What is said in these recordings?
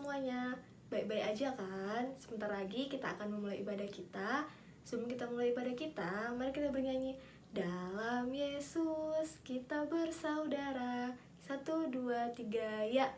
semuanya, baik-baik aja kan? Sebentar lagi kita akan memulai ibadah kita. Sebelum kita mulai ibadah kita, mari kita bernyanyi. Dalam Yesus kita bersaudara. 1, 2, 3, ya.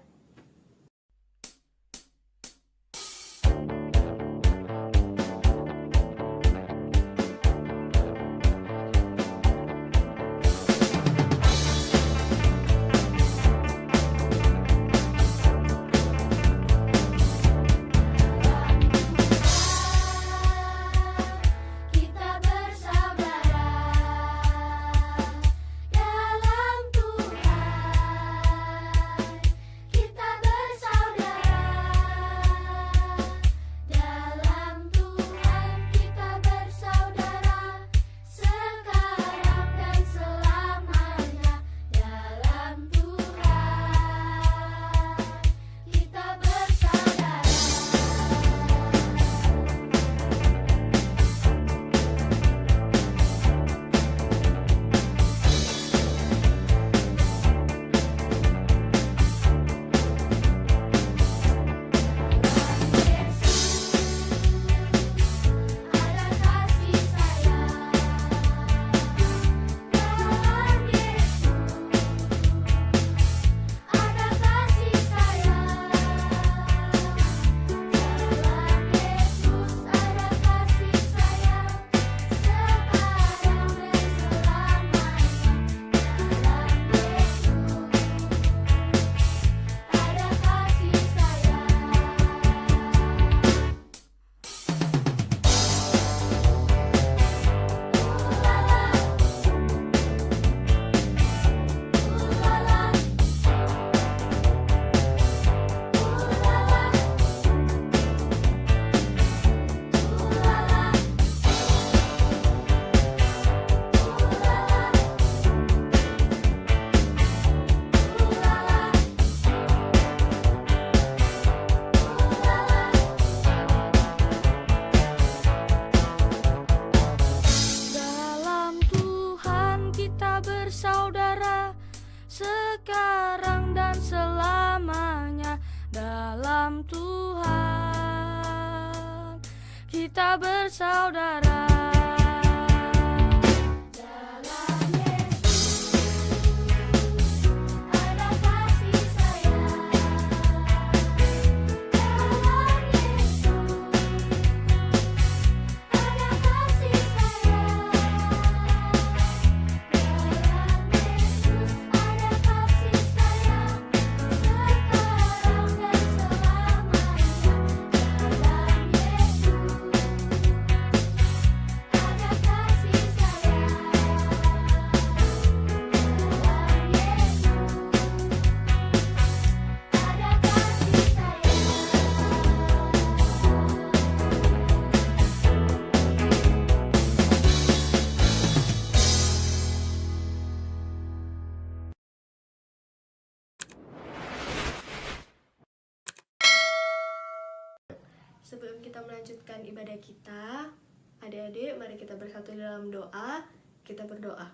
Sekarang dan selamanya. Dalam Tuhan kita bersaudara. Sebelum kita melanjutkan ibadah kita, adik-adik mari kita bersatu dalam doa. Kita berdoa.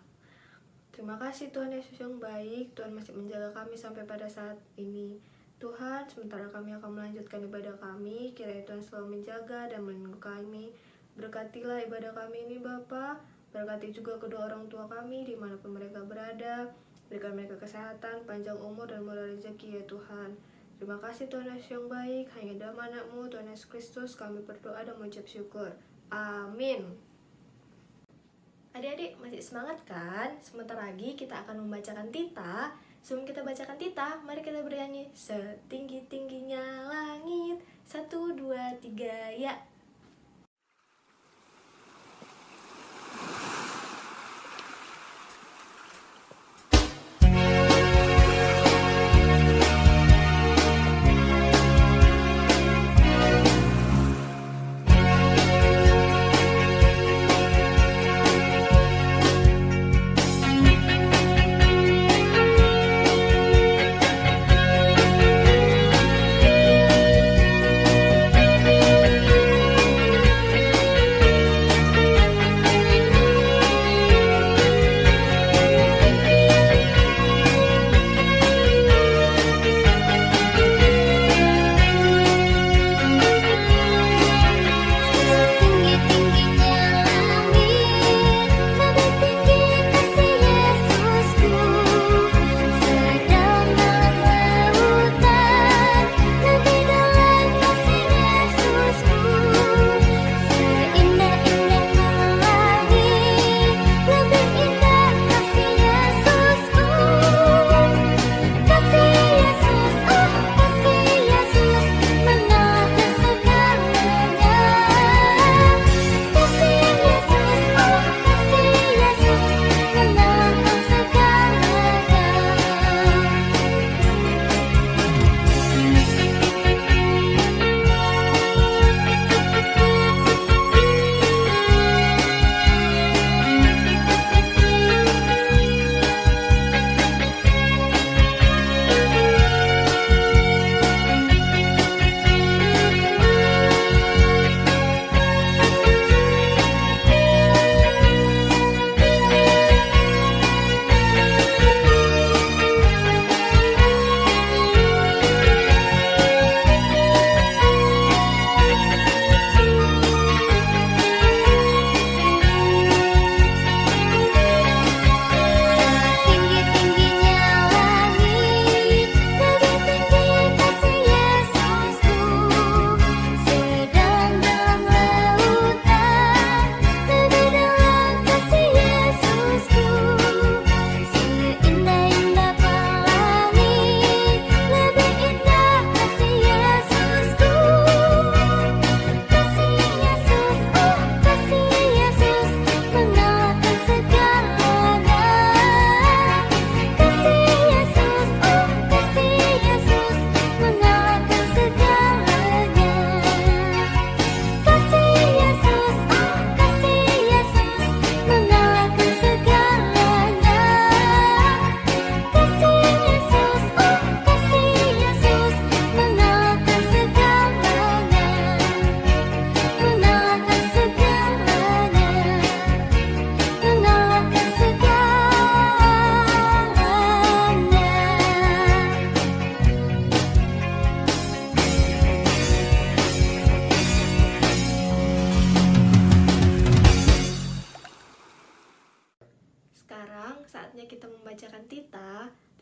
Terima kasih Tuhan Yesus yang baik, Tuhan masih menjaga kami sampai pada saat ini. Tuhan, sementara kami akan melanjutkan ibadah kami, kiranya Tuhan selalu menjaga dan melindungi kami. Berkatilah ibadah kami ini Bapa, berkati juga kedua orang tua kami dimanapun mereka berada. Berikan mereka kesehatan, panjang umur, dan murah rezeki ya Tuhan. Terima kasih Tuhan Yesus yang baik, hanya dalam anak-Mu Tuhan Yesus Kristus kami berdoa dan mengucap syukur. Amin. Adik-adik masih semangat kan? Sebentar lagi kita akan membacakan tita. Sebelum kita bacakan tita, mari kita bernyanyi. Setinggi-tingginya langit. 1, 2, 3, ya.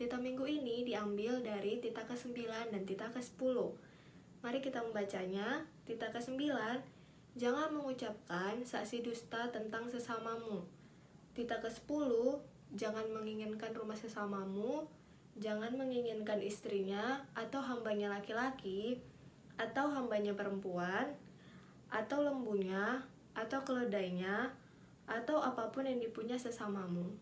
Tita minggu ini diambil dari tita ke-9 dan tita ke-10. Mari kita membacanya. Tita ke-9, jangan mengucapkan saksi dusta tentang sesamamu. Tita ke-10, jangan menginginkan rumah sesamamu, jangan menginginkan istrinya atau hambanya laki-laki, atau hambanya perempuan, atau lembunya, atau keledainya, atau apapun yang dipunya sesamamu.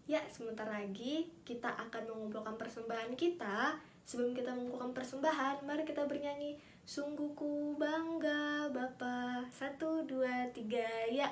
Ya, sebentar lagi kita akan mengumpulkan persembahan kita. Sebelum kita mengumpulkan persembahan, mari kita bernyanyi Sungguh ku bangga Bapa. 1, 2, 3, ya.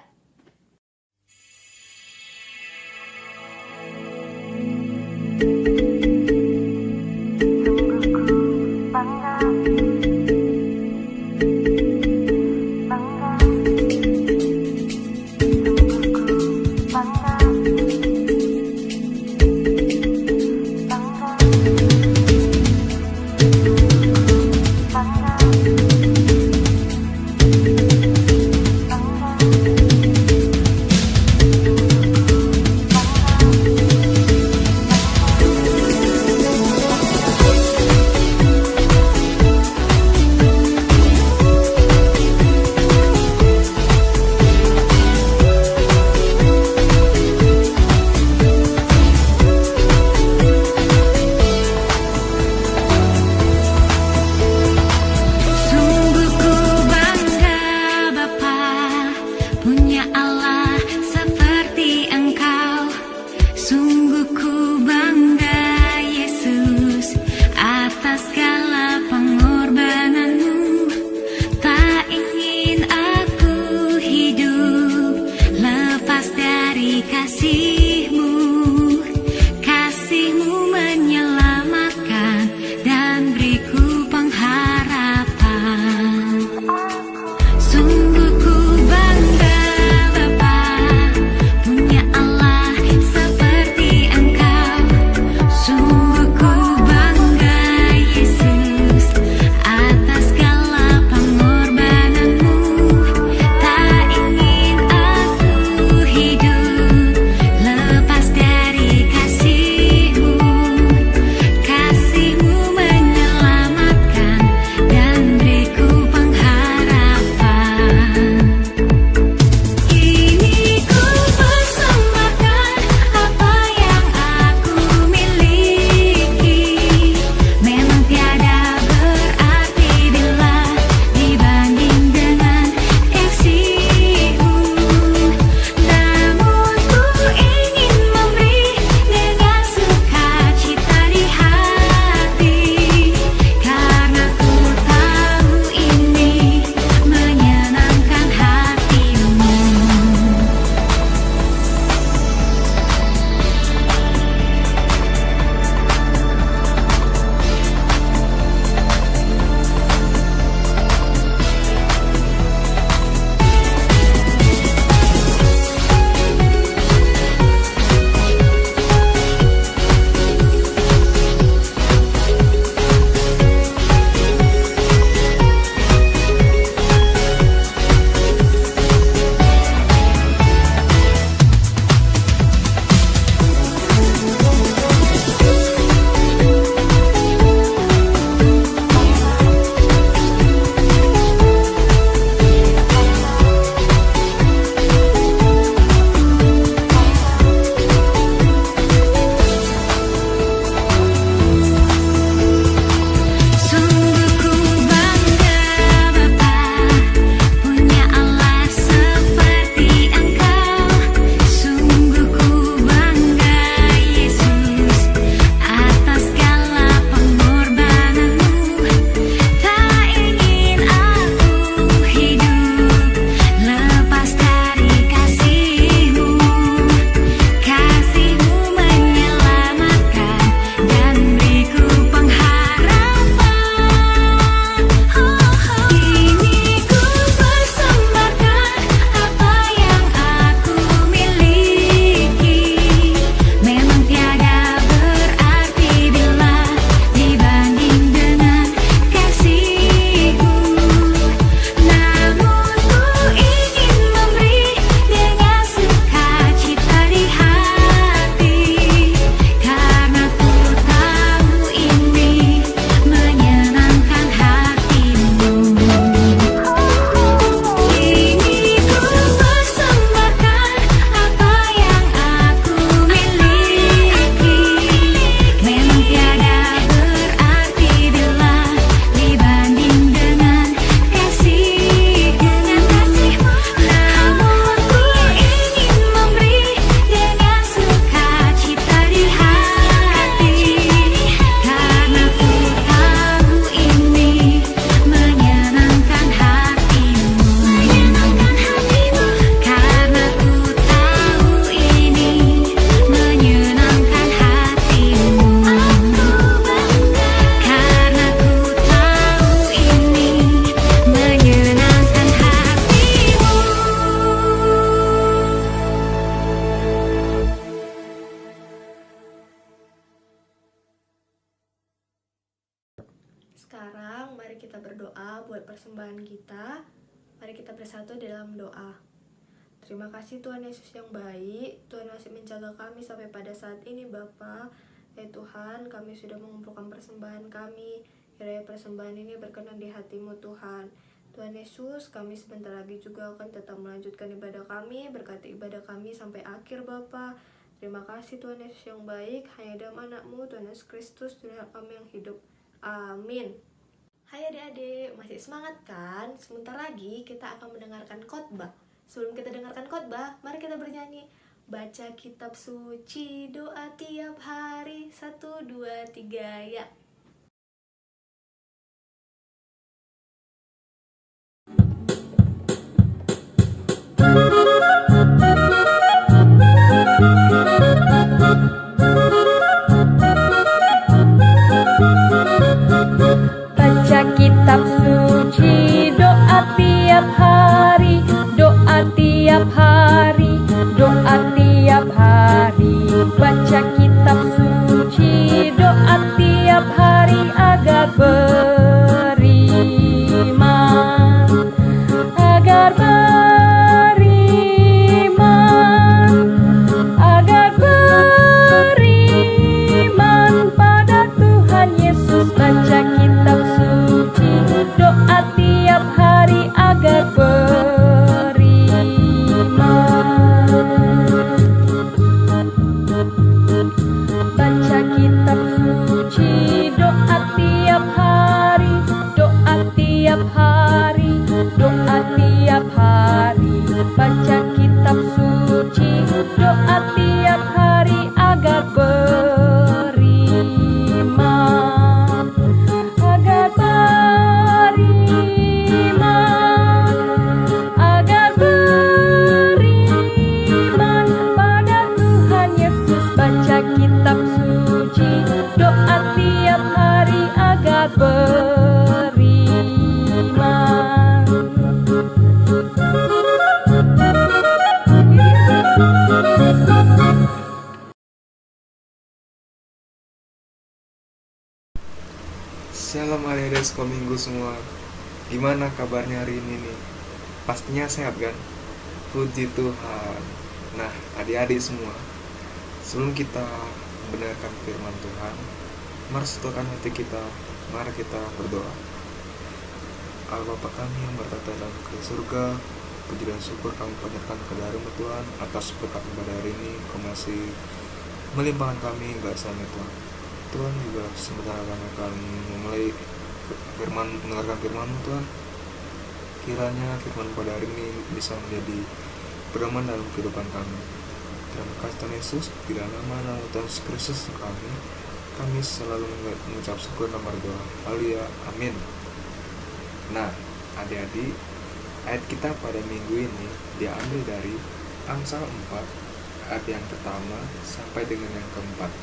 Sekarang mari kita berdoa buat persembahan kita. Mari kita bersatu dalam doa. Terima kasih Tuhan Yesus yang baik. Tuhan masih menjaga kami sampai pada saat ini Bapa. Ya Tuhan, kami sudah mengumpulkan persembahan kami. Kiranya persembahan ini berkenan di hati-Mu Tuhan. Tuhan Yesus, kami sebentar lagi juga akan tetap melanjutkan ibadah kami. Berkati ibadah kami sampai akhir Bapa. Terima kasih Tuhan Yesus yang baik. Hanya dalam anak-Mu Tuhan Yesus Kristus, Tuhan kami yang hidup. Amin. Hai adik-adik, masih semangat kan? Sebentar lagi kita akan mendengarkan khotbah. Sebelum kita dengarkan khotbah, mari kita bernyanyi. Baca kitab suci, doa tiap hari, 1, 2, 3, ya. Baca kitab suci, doa tiap hari, doa tiap hari, doa tiap hari. Baca kitab suci, doa tiap hari agar beriman, agar beriman, agar beriman pada Tuhan Yesus. Baca kitab suci, doa tiap hari agar beriman. Baca kitab suci, doa tiap hari, doa tiap hari, doa tiap hari. Baca kitab suci, doa tiap hari agar beriman, agar beriman, agar beriman pada Tuhan Yesus. Baca kitab suci, doa tiap hari agar beriman. Shalom adik-adik sekominggu semua. Gimana kabarnya hari ini nih? Pastinya sehat kan? Puji Tuhan. Nah adik-adik semua, sebelum kita mendengarkan firman Tuhan, mari satukan hati kita, mari kita berdoa. Allah Bapa kami yang bertata dalam surga, puji dan syukur kami panjatkan kepada-Mu Tuhan atas berkat pada hari ini. Kau masih melimpahkan kami kasih-Mu Tuhan. Tuhan juga sebentar akan memulai mendengarkan firman-Mu Tuhan. Kiranya firman pada hari ini bisa menjadi pedoman dalam kehidupan kami. Terima kasih Tuhan Yesus, di dalam nama Tuhan Yesus Kristus kami selalu mengucap syukur dan berdoa. Haleluya, amin. Nah, adik-adik, ayat kita pada minggu ini diambil dari Amsal 4 ayat yang pertama sampai dengan yang keempat.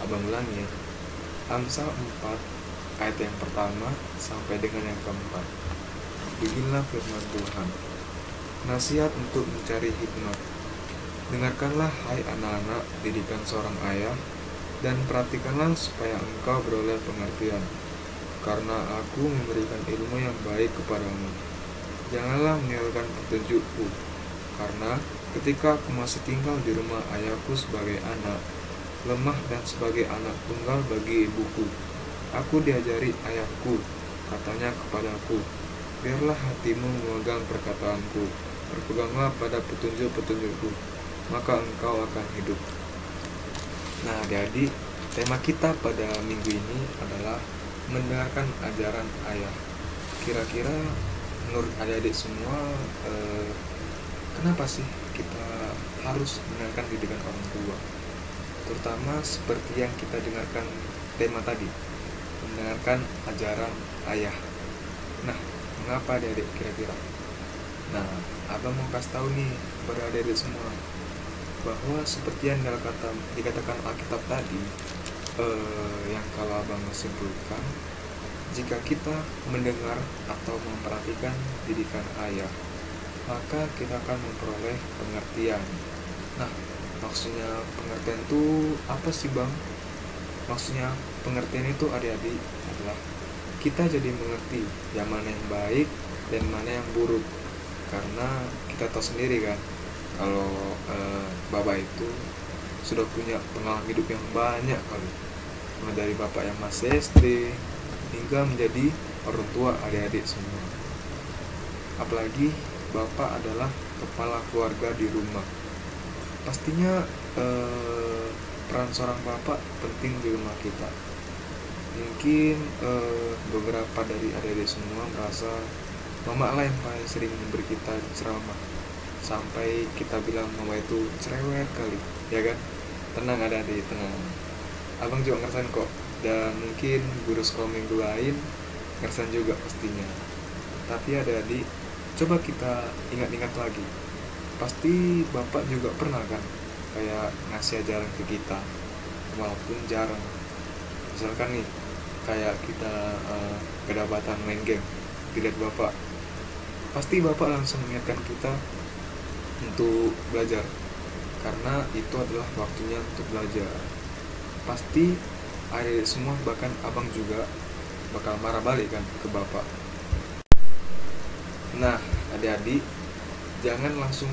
Abang ulangi ya. Amsal 4 ayat yang pertama sampai dengan yang keempat. Beginilah firman Tuhan. Nasihat untuk mencari hikmat. Dengarkanlah hai anak-anak didikan seorang ayah, dan perhatikanlah supaya engkau beroleh pengertian, karena aku memberikan ilmu yang baik kepadamu. Janganlah meninggalkan petunjukku, karena ketika aku masih tinggal di rumah ayahku sebagai anak, lemah dan sebagai anak tunggal bagi ibuku, aku diajari ayahku, katanya kepadaku, biarlah hatimu memegang perkataanku, berpeganglah pada petunjuk-petunjukku, maka engkau akan hidup. Nah adik-adik, tema kita pada minggu ini adalah mendengarkan ajaran ayah. Kira-kira menurut adik-adik semua, kenapa sih kita harus mendengarkan didikan orang tua? Terutama seperti yang kita dengarkan tema tadi, mendengarkan ajaran ayah. Nah, mengapa adik-adik kira-kira? Nah, abang mau kasih tahu nih kepada adik-adik semua, bahwa seperti yang dikatakan Alkitab tadi, yang kalau abang simpulkan, jika kita mendengar atau memperhatikan didikan ayah, maka kita akan memperoleh pengertian. Nah, maksudnya pengertian itu apa sih bang? Maksudnya pengertian itu adik-adik adalah kita jadi mengerti yang mana yang baik dan mana yang buruk. Karena kita tahu sendiri kan, kalau bapak itu sudah punya pengalaman hidup yang banyak kali, mulai dari bapak yang masih SD hingga menjadi orang tua adik-adik semua. Apalagi bapak adalah kepala keluarga di rumah. Pastinya peran seorang bapak penting di rumah kita. Mungkin beberapa dari adik-adik semua merasa mama lah yang paling sering memberi kita ceramah, sampai kita bilang mama itu cerewet kali, ya kan? Tenang adik-adik, tenang. Abang juga ngerasain kok, dan mungkin guru sekolah minggu lain ngerasain juga pastinya. Tapi adik-adik, coba kita ingat-ingat lagi. Pasti bapak juga pernah kan kayak ngasih ajaran ke kita, walaupun jarang. Misalkan nih, kayak kita kedapatan main game, dilihat bapak, pasti bapak langsung mengingatkan kita untuk belajar, karena itu adalah waktunya untuk belajar. Pasti adik semua, bahkan abang juga bakal marah balik kan ke bapak. Nah adik-adik, jangan langsung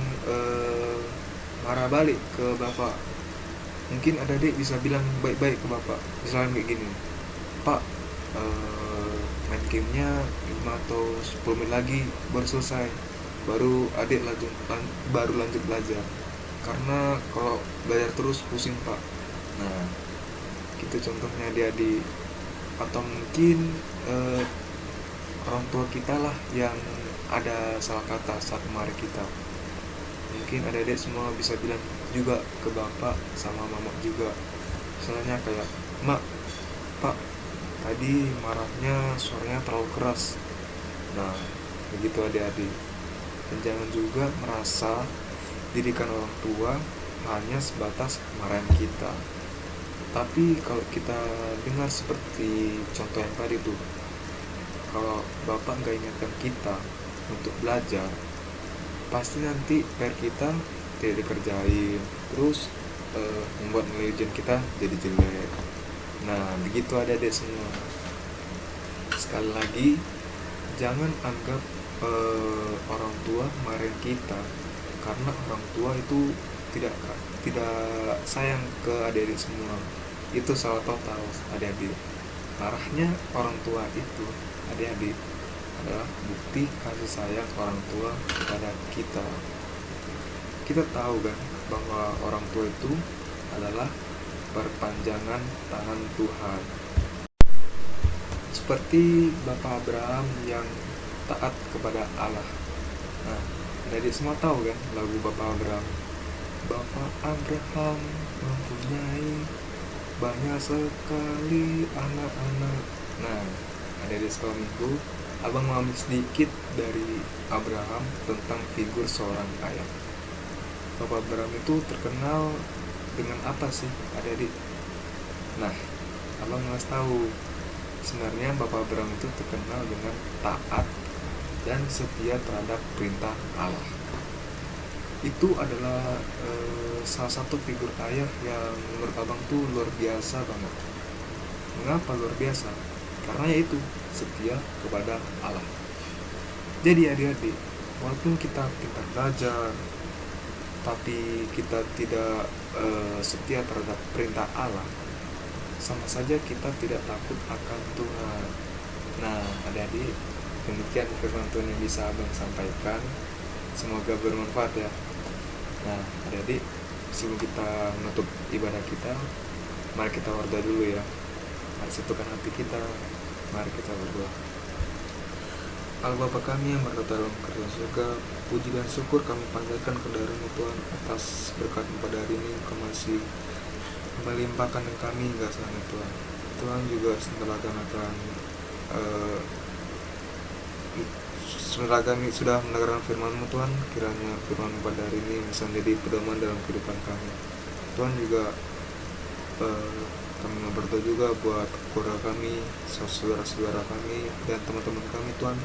marah balik ke bapak. Mungkin adik bisa bilang baik-baik ke bapak, misalnya kayak gini, Pak, main gamenya 5 atau 10 menit lagi baru selesai, baru adik baru lanjut belajar, karena kalau belajar terus pusing Pak. Nah gitu contohnya adik-adik. Atau mungkin orang tua kita lah yang ada salah kata saat memarahi kita. Mungkin adik-adik semua bisa bilang juga ke bapak sama mama juga, misalnya kayak, Mak, Pak, tadi marahnya suaranya terlalu keras. Nah begitu adik-adik. Dan jangan juga merasa didikan orang tua hanya sebatas kemarahan kita. Tapi kalau kita dengar seperti contoh yang tadi tuh, kalau bapak nggak ingatkan kita untuk belajar, pasti nanti PR kita tidak dikerjain, terus membuat nilai ujian kita jadi jelek. Nah begitu adik-adik semua. Sekali lagi, jangan anggap orang tua marahin kita karena orang tua itu tidak sayang ke adik-adik semua. Itu salah total adik-adik. Marahnya orang tua itu, adik-adik, adalah bukti kasih sayang orang tua kepada kita. Kita tahu kan bahwa orang tua itu adalah perpanjangan tangan Tuhan. Seperti Bapak Abraham yang taat kepada Allah. Nah, adik-adik semua tahu kan lagu Bapak Abraham. Bapak Abraham mempunyai banyak sekali anak-anak. Nah, adik-adik sekolah minggu, abang mau ambil sedikit dari Abraham tentang figur seorang ayah. Bapak Abraham itu terkenal dengan apa sih adik-adik? Nah, abang harus tahu, sebenarnya Bapak Abraham itu terkenal dengan taat dan setia terhadap perintah Allah. Itu adalah salah satu figur ayah yang menurut abang tuh luar biasa banget. Mengapa luar biasa? Karena yaitu setia kepada Allah. Jadi adik-adik, walaupun kita pintar belajar, tapi kita tidak setia terhadap perintah Allah, sama saja kita tidak takut akan Tuhan. Nah adik-adik, demikian firman Tuhan yang bisa abang sampaikan. Semoga bermanfaat ya. Nah adik-adik, sebelum kita menutup ibadah kita, mari kita berdoa dulu ya. Mari satukan hati kita, mari kita berdoa. Allah Bapa kami yang berada dalam kerajaan surga, puji dan syukur kami panjatkan kehadirat-Mu Tuhan atas berkat pada hari ini. Kau masih melimpahkan kami hingga saat ini Tuhan. Tuhan juga setelah kami sudah mendengarkan firman-Mu Tuhan, kiranya firman-Mu pada hari ini bisa menjadi pedoman dalam kehidupan kami. Tuhan juga kami berdoa juga buat keluarga kami, saudara-saudara kami, dan teman-teman kami Tuhan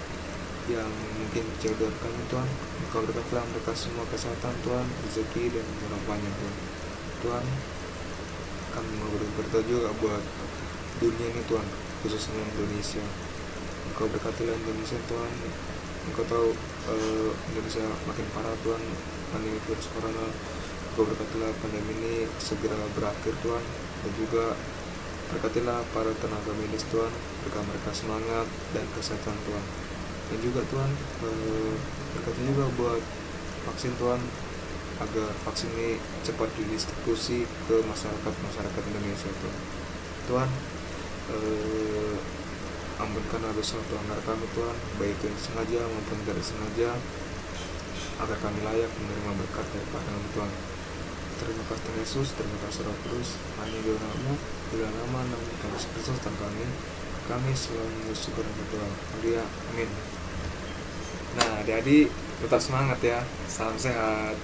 yang mungkin jauh kami Tuhan. Engkau berkatlah mereka semua kesehatan Tuhan, rezeki dan harapannya Tuhan. Tuhan, kami mau berdoa juga buat dunia ini Tuhan, khususnya Indonesia. Engkau berkatilah Indonesia Tuhan. Engkau tahu Indonesia makin parah Tuhan, pandemi virus corona. Engkau berkatilah pandemi ini segera berakhir Tuhan, dan juga berkatilah para tenaga medis Tuhan, berikan mereka semangat dan kesehatan Tuhan. Dan juga Tuhan, berkati juga buat vaksin Tuhan, agar vaksin ini cepat didistribusi ke masyarakat Indonesia Tuhan. Tuhan, ampunkanlah dosa pelanggar kami Tuhan, baik itu yang sengaja maupun tidak sengaja, agar kami layak menerima berkat daripada-Mu Tuhan. Terima kasih Tuhan Yesus, terima kasih Roh Kudus, hanya di nama-Mu, bila nama Tuhan Yesus Kristus Tuhan kami selalu bersyukur dan berdoa. Haleluya, amin. Nah, adik-adik tetap semangat ya, salam sehat.